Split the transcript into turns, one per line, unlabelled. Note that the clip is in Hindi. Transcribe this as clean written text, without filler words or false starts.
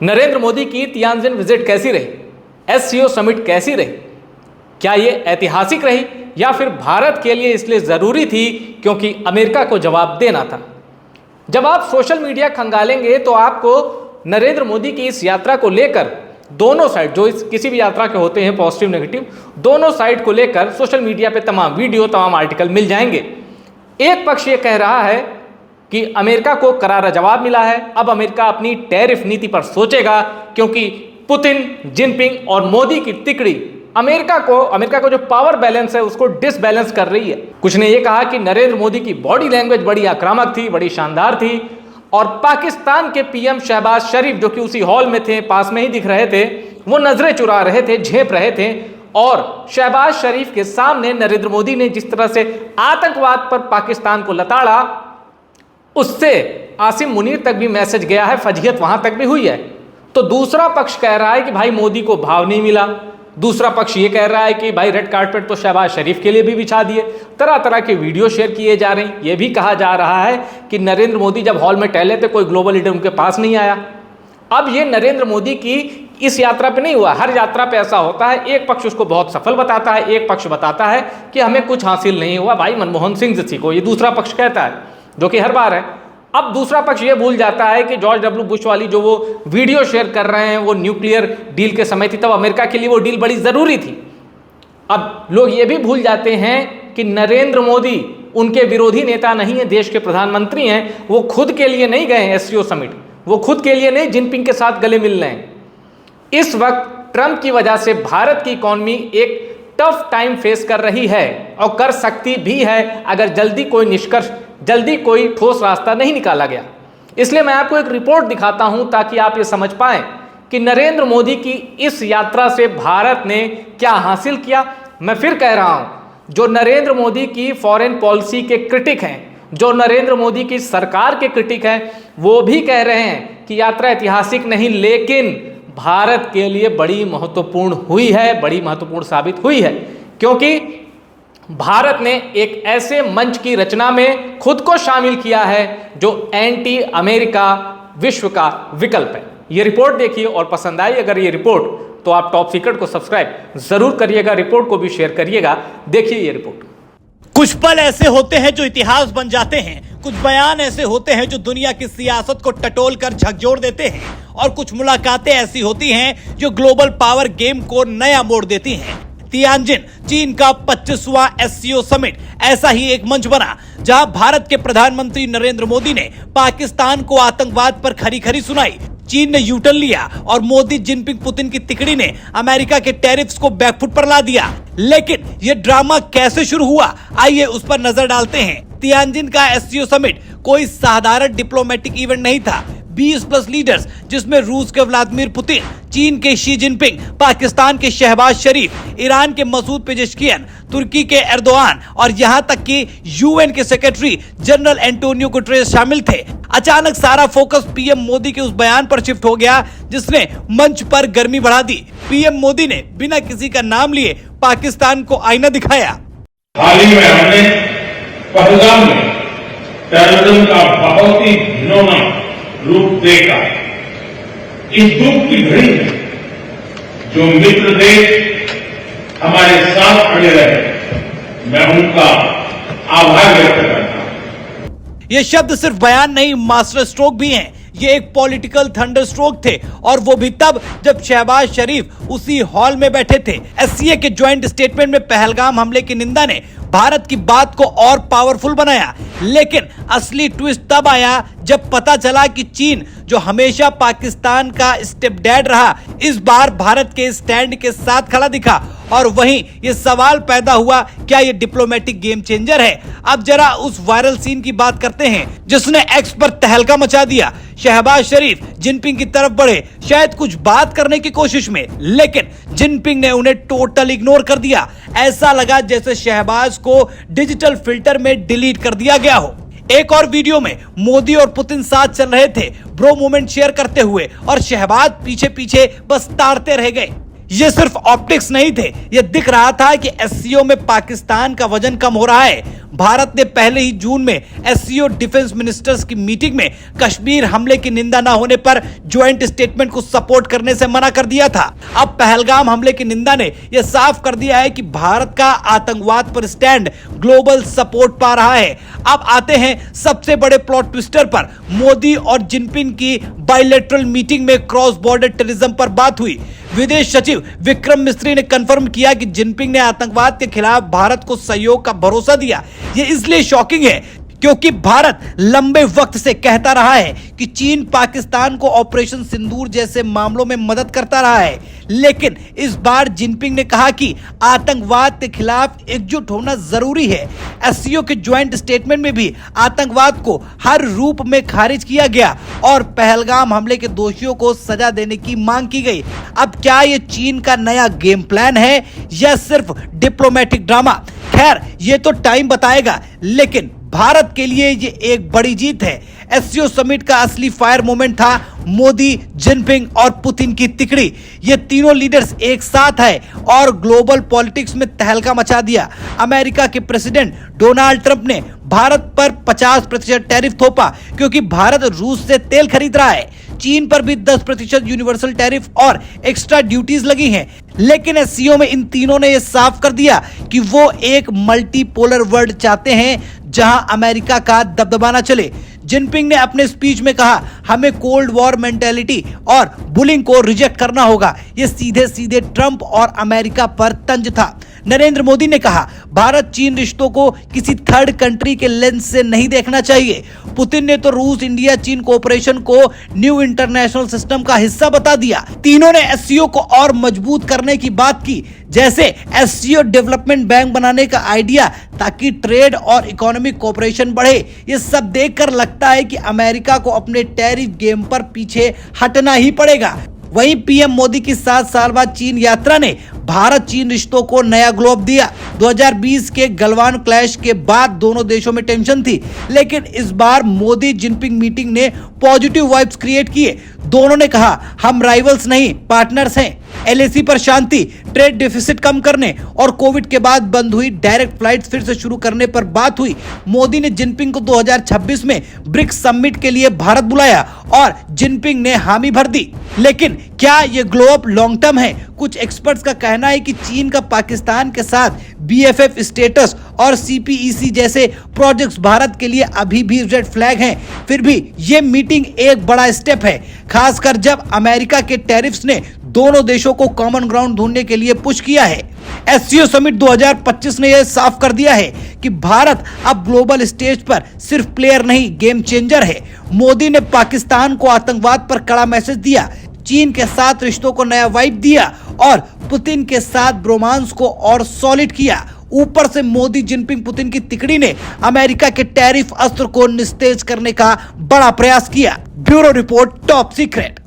नरेंद्र मोदी की तियानजिन विजिट कैसी रही? एससीओ समिट कैसी रही? क्या ये ऐतिहासिक रही या फिर भारत के लिए इसलिए ज़रूरी थी क्योंकि अमेरिका को जवाब देना था? जब आप सोशल मीडिया खंगालेंगे तो आपको नरेंद्र मोदी की इस यात्रा को लेकर दोनों साइड, जो इस किसी भी यात्रा के होते हैं पॉजिटिव नेगेटिव, दोनों साइड को लेकर सोशल मीडिया पे तमाम वीडियो, तमाम आर्टिकल मिल जाएंगे। एक पक्ष ये कह रहा है कि अमेरिका को करारा जवाब मिला है, अब अमेरिका अपनी टैरिफ नीति पर सोचेगा क्योंकि पुतिन, जिनपिंग और मोदी की तिकड़ी अमेरिका को जो पावर बैलेंस है उसको डिसबैलेंस कर रही है। कुछ ने यह कहा कि नरेंद्र मोदी की बॉडी लैंग्वेज बड़ी आक्रामक थी, बड़ी शानदार थी, और पाकिस्तान के पीएम शहबाज शरीफ जो कि उसी हॉल में थे, पास में ही दिख रहे थे, वो नजरें चुरा रहे थे, झेप रहे थे। और शहबाज शरीफ के सामने नरेंद्र मोदी ने जिस तरह से आतंकवाद पर पाकिस्तान को लताड़ा, उससे आसिम मुनीर तक भी मैसेज गया है, फजीहत वहां तक भी हुई है। तो दूसरा पक्ष कह रहा है कि भाई मोदी को भाव नहीं मिला, दूसरा पक्ष ये कह रहा है कि भाई रेड कार्पेट तो शहबाज शरीफ के लिए भी बिछा दिए, तरह तरह के वीडियो शेयर किए जा रहे हैं। यह भी कहा जा रहा है कि नरेंद्र मोदी जब हॉल में टहले थे कोई ग्लोबल लीडर उनके पास नहीं आया। अब ये नरेंद्र मोदी की इस यात्रा पे नहीं हुआ, हर यात्रा पे ऐसा होता है, एक पक्ष उसको बहुत सफल बताता है, एक पक्ष बताता है कि हमें कुछ हासिल नहीं हुआ, भाई मनमोहन सिंह से सीखो, ये दूसरा पक्ष कहता है, जो कि हर बार है। अब दूसरा पक्ष ये भूल जाता है कि जॉर्ज डब्ल्यू बुश वाली जो वो वीडियो शेयर कर रहे हैं वो न्यूक्लियर डील के समय थी, तब अमेरिका के लिए वो डील बड़ी ज़रूरी थी। अब लोग ये भी भूल जाते हैं कि नरेंद्र मोदी उनके विरोधी नेता नहीं है, देश के प्रधानमंत्री हैं। वो खुद के लिए नहीं गए हैं एससीओ समिट, वो खुद के लिए नहीं जिनपिंग के साथ गले मिल रहे हैं। इस वक्त ट्रंप की वजह से भारत की इकॉनमी एक टफ टाइम फेस कर रही है और कर सकती भी है अगर जल्दी कोई ठोस रास्ता नहीं निकाला गया। इसलिए मैं आपको एक रिपोर्ट दिखाता हूं ताकि आप ये समझ पाएं कि नरेंद्र मोदी की इस यात्रा से भारत ने क्या हासिल किया। मैं फिर कह रहा हूं, जो नरेंद्र मोदी की फॉरेन पॉलिसी के क्रिटिक हैं, जो नरेंद्र मोदी की सरकार के क्रिटिक हैं, वो भी कह रहे हैं कि यात्रा ऐतिहासिक नहीं लेकिन भारत के लिए बड़ी महत्वपूर्ण हुई है, बड़ी महत्वपूर्ण साबित हुई है, क्योंकि भारत ने एक ऐसे मंच की रचना में खुद को शामिल किया है जो एंटी अमेरिका विश्व का विकल्प है। ये रिपोर्ट देखिए और पसंद आई अगर ये रिपोर्ट तो आप टॉप सीक्रेट को सब्सक्राइब जरूर करिएगा, रिपोर्ट को भी शेयर करिएगा। देखिए ये रिपोर्ट।
कुछ पल ऐसे होते हैं जो इतिहास बन जाते हैं, कुछ बयान ऐसे होते हैं जो दुनिया की सियासत को टटोल कर झकझोर देते हैं, और कुछ मुलाकातें ऐसी होती हैं जो ग्लोबल पावर गेम को नया मोड़ देती हैं। तियानजिन चीन का 25वां एससीओ समिट ऐसा ही एक मंच बना जहां भारत के प्रधानमंत्री नरेंद्र मोदी ने पाकिस्तान को आतंकवाद पर खरी खरी सुनाई। चीन ने यूटर्न लिया और मोदी, जिनपिंग, पुतिन की तिकड़ी ने अमेरिका के टैरिफ्स को बैकफुट पर ला दिया। लेकिन यह ड्रामा कैसे शुरू हुआ, आइए उस पर नजर डालते हैं। तियानजिन का एससीओ समिट कोई साधारण डिप्लोमेटिक इवेंट नहीं था। 20+ लीडर्स, जिसमें रूस के व्लादिमीर पुतिन, चीन के शी जिनपिंग, पाकिस्तान के शहबाज शरीफ, ईरान के मसूद पेजेश्कियन, तुर्की के एर्दोआन और यहां तक कि यूएन के सेक्रेटरी जनरल एंटोनियो गुटेरेस शामिल थे। अचानक सारा फोकस पीएम मोदी के उस बयान पर शिफ्ट हो गया जिसने मंच पर गर्मी बढ़ा दी। पीएम मोदी ने बिना किसी का नाम लिए पाकिस्तान को आईना दिखाया।
हाल ही में हमने पहलगाम में टेररिज्म का बहुत ही घिनौना रूप देखा। इस दुख की घड़ी में जो मित्र देश हमारे साथ खड़े रहे, मैं उनका आभार व्यक्त करता हूं।
ये शब्द सिर्फ बयान नहीं, मास्टर स्ट्रोक भी हैं। ये एक पॉलिटिकल थंडर स्ट्रोक थे, और वो भी तब जब शहबाज शरीफ उसी हॉल में बैठे थे। एससीए के ज्वाइंट स्टेटमेंट में पहलगाम हमले की निंदा ने भारत की बात को और पावरफुल बनाया। लेकिन असली ट्विस्ट तब आया जब पता चला कि चीन, जो हमेशा पाकिस्तान का स्टेप डैड रहा, इस बार भारत के स्टैंड के साथ खड़ा दिखा। और वहीं ये सवाल पैदा हुआ, क्या ये डिप्लोमेटिक गेम चेंजर है? अब जरा उस वायरल सीन की बात करते हैं जिसने एक्स पर तहलका मचा दिया। शहबाज शरीफ जिनपिंग की तरफ बढ़े, शायद कुछ बात करने की कोशिश में, लेकिन जिनपिंग ने उन्हें टोटल इग्नोर कर दिया। ऐसा लगा जैसे शहबाज को डिजिटल फिल्टर में डिलीट कर दिया गया हो। एक और वीडियो में मोदी और पुतिन साथ चल रहे थे, ब्रो मोमेंट शेयर करते हुए, और शहबाज पीछे पीछे बस ताड़ते रह गए। ये सिर्फ ऑप्टिक्स नहीं थे, ये दिख रहा था कि एससीओ में पाकिस्तान का वजन कम हो रहा है। भारत ने पहले ही जून में एससीओ डिफेंस मिनिस्टर्स की मीटिंग में कश्मीर हमले की निंदा न होने पर ज्वाइंट स्टेटमेंट को सपोर्ट करने से मना कर दिया था। अब पहलगाम हमले की निंदा ने यह साफ कर दिया है कि भारत का आतंकवाद पर स्टैंड ग्लोबल सपोर्ट पा रहा है। अब आते हैं सबसे बड़े प्लॉट ट्विस्टर पर। मोदी और जिनपिंग की बायलैटरल मीटिंग में क्रॉस बॉर्डर टेररिज्म पर बात हुई। विदेश सचिव विक्रम मिस्री ने कंफर्म किया कि जिनपिंग ने आतंकवाद के खिलाफ भारत को सहयोग का भरोसा दिया। यह इसलिए शॉकिंग है क्योंकि भारत लंबे वक्त से कहता रहा है कि चीन पाकिस्तान को ऑपरेशन सिंदूर जैसे मामलों में मदद करता रहा है, लेकिन इस बार जिनपिंग ने कहा कि आतंकवाद के खिलाफ एकजुट होना जरूरी है। एससीओ के ज्वाइंट स्टेटमेंट में भी आतंकवाद को हर रूप में खारिज किया गया और पहलगाम हमले के दोषियों को सजा देने की मांग की गई। अब क्या यह चीन का नया गेम प्लान है या सिर्फ डिप्लोमेटिक ड्रामा? खैर, यह तो टाइम बताएगा, लेकिन भारत के लिए ये एक बड़ी जीत है। एससीओ समिट का असली फायर मोमेंट था मोदी, जिनपिंग और पुतिन की तिकड़ी। ये तीनों लीडर्स एक साथ है और ग्लोबल पॉलिटिक्स में तहलका मचा दिया। अमेरिका के प्रेसिडेंट डोनाल्ड ट्रंप ने भारत पर 50% टैरिफ थोपा क्योंकि भारत रूस से तेल खरीद रहा है। चीन पर भी 10% यूनिवर्सल टैरिफ और एक्स्ट्रा ड्यूटीज लगी हैं। लेकिन एससीओ में इन तीनों ने यह साफ कर दिया कि वो एक मल्टीपोलर वर्ल्ड चाहते हैं जहां अमेरिका का दबदबा न चले। जिनपिंग ने अपने स्पीच में कहा, हमें कोल्ड वॉर मेंटेलिटी और बुलिंग को रिजेक्ट करना होगा। यह सीधे सीधे ट्रंप और अमेरिका पर तंज था। नरेंद्र मोदी ने कहा, भारत चीन रिश्तों को किसी थर्ड कंट्री के लेंस से नहीं देखना चाहिए। पुतिन ने तो रूस इंडिया चीन कोऑपरेशन को न्यू इंटरनेशनल सिस्टम का हिस्सा बता दिया। तीनों ने एससीओ को और मजबूत करने की बात की, जैसे एससीओ डेवलपमेंट बैंक बनाने का आइडिया ताकि ट्रेड और इकोनॉमिक कोऑपरेशन बढ़े। ये सब देखकर लगता है कि अमेरिका को अपने टैरिफ गेम पर पीछे हटना ही पड़ेगा। वहीं पीएम मोदी की 7 साल बाद चीन यात्रा ने भारत चीन रिश्तों को नया ग्लोब दिया। 2020 के गलवान क्लैश के बाद दोनों देशों में टेंशन थी, लेकिन इस बार मोदी जिनपिंग मीटिंग ने पॉजिटिव वाइब्स क्रिएट किए। दोनों ने कहा, हम राइवल्स नहीं पार्टनर्स हैं। एलएसी पर शांति, ट्रेड डेफिसिट कम करने और कोविड के बाद बंद हुई डायरेक्ट फ्लाइट्स फिर से शुरू करने पर बात हुई। मोदी ने जिनपिंग को 2026 में ब्रिक्स समिट के लिए भारत बुलाया और जिनपिंग ने हामी भर दी। लेकिन क्या यह ग्लोब लॉन्ग टर्म है? कुछ एक्सपर्ट्स का कहना है कि चीन का पाकिस्तान के साथ बीएफएफ स्टेटस और सीपीईसी जैसे प्रोजेक्ट्स भारत के लिए अभी भी रेड फ्लैग हैं। फिर भी यह मीटिंग एक बड़ा स्टेप है, खासकर जब अमेरिका के टैरिफ्स ने दोनों देशों को कॉमन ग्राउंड ढूंढने के लिए पुश किया है। एससीओ समिट 2025 ने यह साफ कर दिया है कि भारत अब ग्लोबल स्टेज पर सिर्फ प्लेयर नहीं, गेम चेंजर है। मोदी ने पाकिस्तान को आतंकवाद पर कड़ा मैसेज दिया, चीन के साथ रिश्तों को नया वाइब दिया और पुतिन के साथ ब्रोमांस को और सॉलिड किया। ऊपर से मोदी, जिनपिंग, पुतिन की तिकड़ी ने अमेरिका के टैरिफ अस्त्र को निस्तेज करने का बड़ा प्रयास किया। Bureau report, top secret.